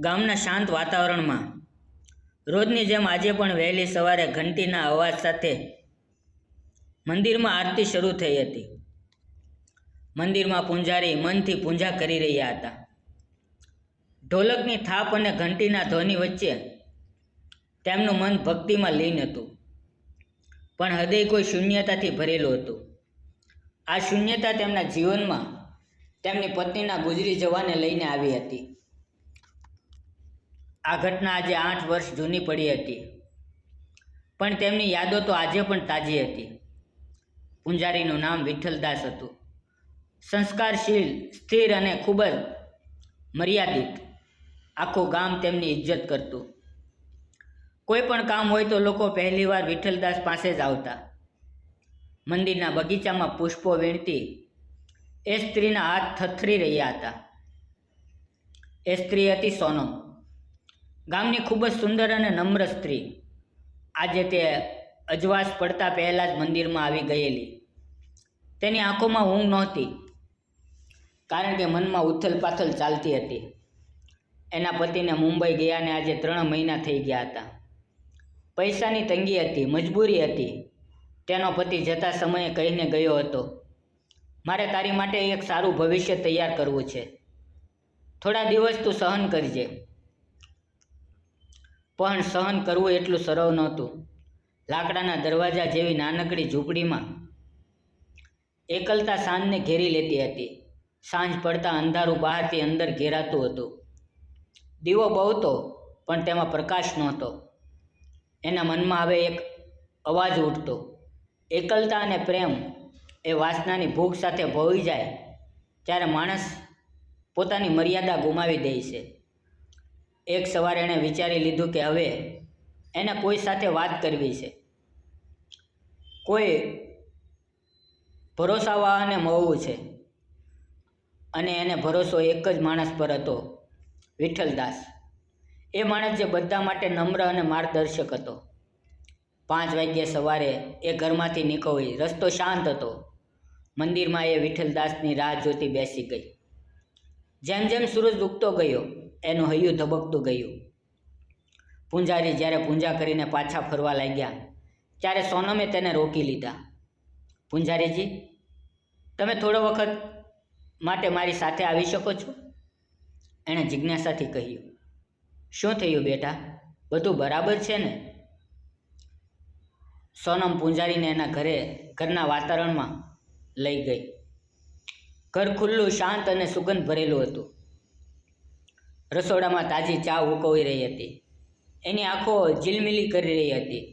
ગામના શાંત વાતાવરણમાં રોજની જેમ આજે પણ વહેલી સવારે ઘંટીના અવાજ સાથે મંદિરમાં આરતી શરૂ થઈ હતી. મંદિરમાં પૂંજારી મનથી પૂજા કરી રહ્યા હતા. ઢોલકની થાપ અને ઘંટીના ધ્વનિ વચ્ચે તેમનું મન ભક્તિમાં લીન હતું, પણ હૃદય કોઈ શૂન્યતાથી ભરેલું હતું. આ શૂન્યતા તેમના જીવનમાં તેમની પત્નીના ગુજરી જવાને લઈને આવી હતી. આ ઘટના આજે 8 વર્ષ જૂની પડી હતી, પણ તેમની યાદો તો આજે પણ તાજી હતી. પૂંજારીનું નામ વિઠ્ઠલદાસ હતું. સંસ્કારશીલ, સ્થિર અને ખૂબ જ મર્યાદિત. આખું ગામ તેમની ઇજ્જત કરતું. કોઈ પણ કામ હોય તો લોકો પહેલીવાર વિઠ્ઠલદાસ પાસે જ આવતા. મંદિરના બગીચામાં પુષ્પો વીણતી એ સ્ત્રીના હાથ થથરી રહ્યા હતા. એ સ્ત્રી હતી સોનમ. ગામની ખૂબ જ સુંદર અને નમ્ર સ્ત્રી. આજે તે અજવાસ પડતા પહેલાં જ મંદિરમાં આવી ગયેલી. તેની આંખોમાં ઊંઘ નહોતી, કારણ કે મનમાં ઉથલ-પાથલ ચાલતી હતી. એના પતિને મુંબઈ ગયાને આજે 3 મહિના થઈ ગયા હતા. પૈસાની તંગી હતી, મજબૂરી હતી. તેનો પતિ જતા સમયે કહીને ગયો હતો, મારે તારી માટે એક સારું ભવિષ્ય તૈયાર કરવું છે. થોડા દિવસ તું સહન કરજે. પણ સહન કરવું એટલું સરળ નહોતું. લાકડાના દરવાજા જેવી નાનકડી ઝૂંપડીમાં એકલતા સાંજને ઘેરી લેતી હતી. સાંજ પડતા અંધારું બહારથી અંદર ઘેરાતું હતું. દીવો બળતો, પણ તેમાં પ્રકાશ નહોતો. એના મનમાં હવે એક અવાજ ઉઠતો, એકલતા અને પ્રેમ એ વાસનાની ભૂખ સાથે ભળી જાય ત્યારે માણસ પોતાની મર્યાદા ગુમાવી દે છે. એક સવારે એણે વિચારી લીધું કે હવે એને કોઈ સાથે વાત કરવી છે. કોઈ ભરોસાવાળાને મળવું છે. અને એને ભરોસો એક જ માણસ પર હતો, વિઠ્ઠલદાસ. એ માણસ જે બધા માટે નમ્ર અને માર્ગદર્શક હતો. 5 વાગ્યે સવારે એ ઘરમાંથી નીકળી. રસ્તો શાંત હતો. મંદિરમાં એ વિઠ્ઠલદાસની રાહ જોતી બેસી ગઈ. જેમ જેમ સૂરજ ઉગતો ગયો, એનું હૈયું ધબકતું ગયું. પૂંજારી જ્યારે પૂજા કરીને પાછા ફરવા લાગ્યા ત્યારે સોનમે તેને રોકી લીધા. પૂંજારીજી, તમે થોડો વખત માટે મારી સાથે આવી શકો છો? એણે જિજ્ઞાસાથી કહ્યું. શું થયું બેટા, બધું બરાબર છે ને? સોનમ પૂંજારીને એના ઘરના વાતાવરણમાં લઈ ગઈ. ઘર ખુલ્લું, શાંત અને સુગંધ ભરેલું હતું. રસોડામાં તાજી ચા ઉકળી રહી હતી. એની આંખો ઝીલમિલી કરી રહી હતી,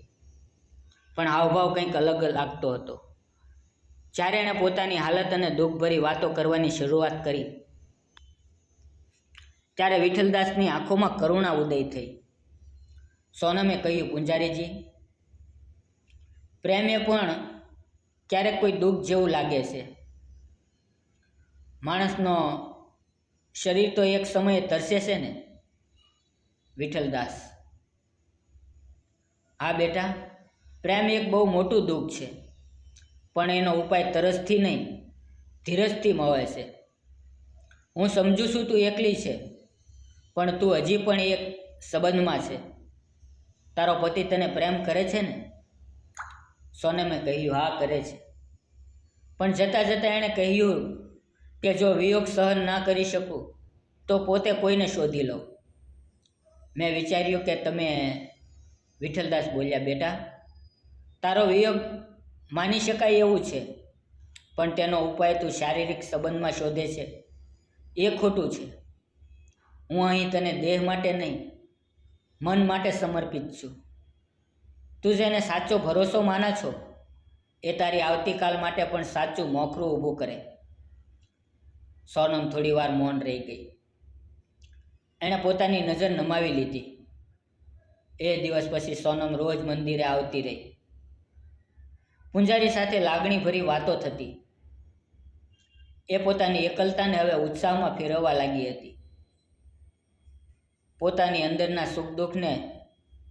પણ હાવભાવ કંઈક અલગ લાગતો હતો. જ્યારે એણે પોતાની હાલત અને દુઃખભરી વાતો કરવાની શરૂઆત કરી ત્યારે વિઠ્ઠલદાસની આંખોમાં કરુણા ઉદય થઈ. સોનમે કહ્યું, પૂંજારીજી, પ્રેમ એ પણ ક્યારેક કોઈ દુઃખ જેવું લાગે છે. માણસનો શરીર તો એક સમયે તરસે છે ને? વિઠ્ઠલદાસ: હા બેટા, પ્રેમ એક બહુ મોટું દુઃખ છે, પણ એનો ઉપાય તરસથી નહીં, ધીરજથી મળે છે. હું સમજુ છું તું એકલી છે, પણ તું હજી પણ એક સંબંધમાં છે. તારો પતિ તને પ્રેમ કરે છે ને? સોનમે કહ્યું, હા કરે છે. પણ જતાં જતાં એણે કહ્યું કે જો વિયોગ સહન ના કરી શકું તો પોતે કોઈને શોધી લઉં. મેં વિચાર્યું કે તમે... વિઠ્ઠલદાસ બોલ્યા, બેટા, તારો વિયોગ માની શકાય એવું છે, પણ તેનો ઉપાય તું શારીરિક સંબંધમાં શોધે છે એ ખોટું છે. હું અહીં તને દેહ માટે નહીં, મન માટે સમર્પિત છું. તું જેને સાચો ભરોસો માના છો એ તારી આવતીકાલ માટે પણ સાચું મોખરું ઊભું કરે. સોનમ થોડી વાર મૌન રહી ગઈ. એણે પોતાની નજર નમાવી લીધી. એ દિવસ પછી સોનમ રોજ મંદિરે આવતી રહી. પૂંજારી સાથે લાગણીભરી વાતો થતી. એ પોતાની એકલતાને હવે ઉત્સાહમાં ફેરવવા લાગી હતી. પોતાની અંદરના સુખ દુઃખને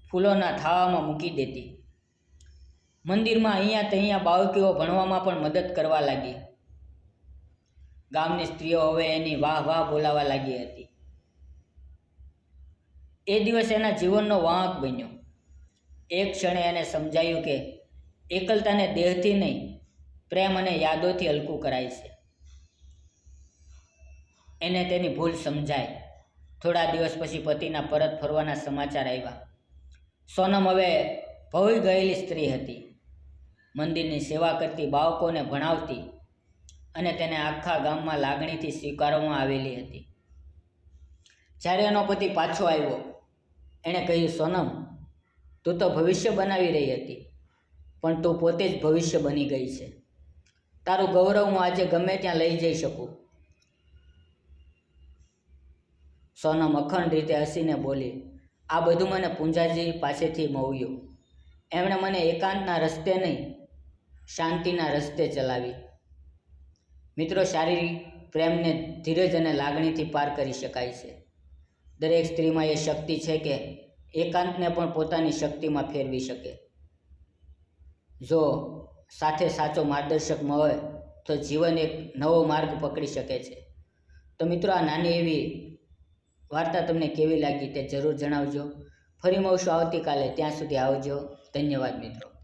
ફૂલોના થાવામાં મૂકી દેતી. મંદિરમાં અહીંયા તહીંયા બાળકીઓ ભણવામાં પણ મદદ કરવા લાગી. ગામની સ્ત્રીઓ હવે એની વાહ વાહ બોલાવા લાગી હતી. એ દિવસ એના જીવનનો વાંક બન્યો. એક ક્ષણે એને સમજાયું કે એકલતાને દેહથી નહીં, પ્રેમ અને યાદોથી હલકું કરાય છે. એને તેની ભૂલ સમજાય. થોડા દિવસ પછી પતિના પરત ફરવાના સમાચાર આવ્યા. સોનમ હવે ભવી ગયેલી સ્ત્રી હતી. મંદિરની સેવા કરતી, બાળકોને ભણાવતી અને તેને આખા ગામમાં લાગણીથી સ્વીકારવામાં આવેલી હતી. જ્યારે એનો પતિ પાછો આવ્યો, એણે કહ્યું, સોનમ, તું તો ભવિષ્ય બનાવી રહી હતી, પણ તું પોતે જ ભવિષ્ય બની ગઈ છે. તારું ગૌરવ હું આજે ગમે ત્યાં લઈ જઈ શકું. સોનમ અખંડ રીતે હસીને બોલી, આ બધું મને પૂંજાજી પાસેથી મળ્યું. એમણે મને એકાંતના રસ્તે નહીં, શાંતિના રસ્તે ચલાવી. મિત્રો, શારીરિક પ્રેમને ધીરજ અને લાગણીથી પાર કરી શકાય છે. દરેક સ્ત્રીમાં એ શક્તિ છે કે એકાંતને પણ પોતાની શક્તિમાં ફેરવી શકે. જો સાથે સાચો માર્ગદર્શક મળે તો જીવન એક નવો માર્ગ પકડી શકે છે. તો મિત્રો, આ નાની એવી વાર્તા તમને કેવી લાગી તે જરૂર જણાવજો. ફરી મળશું આવતીકાલે. ત્યાં સુધી આવજો. ધન્યવાદ મિત્રો.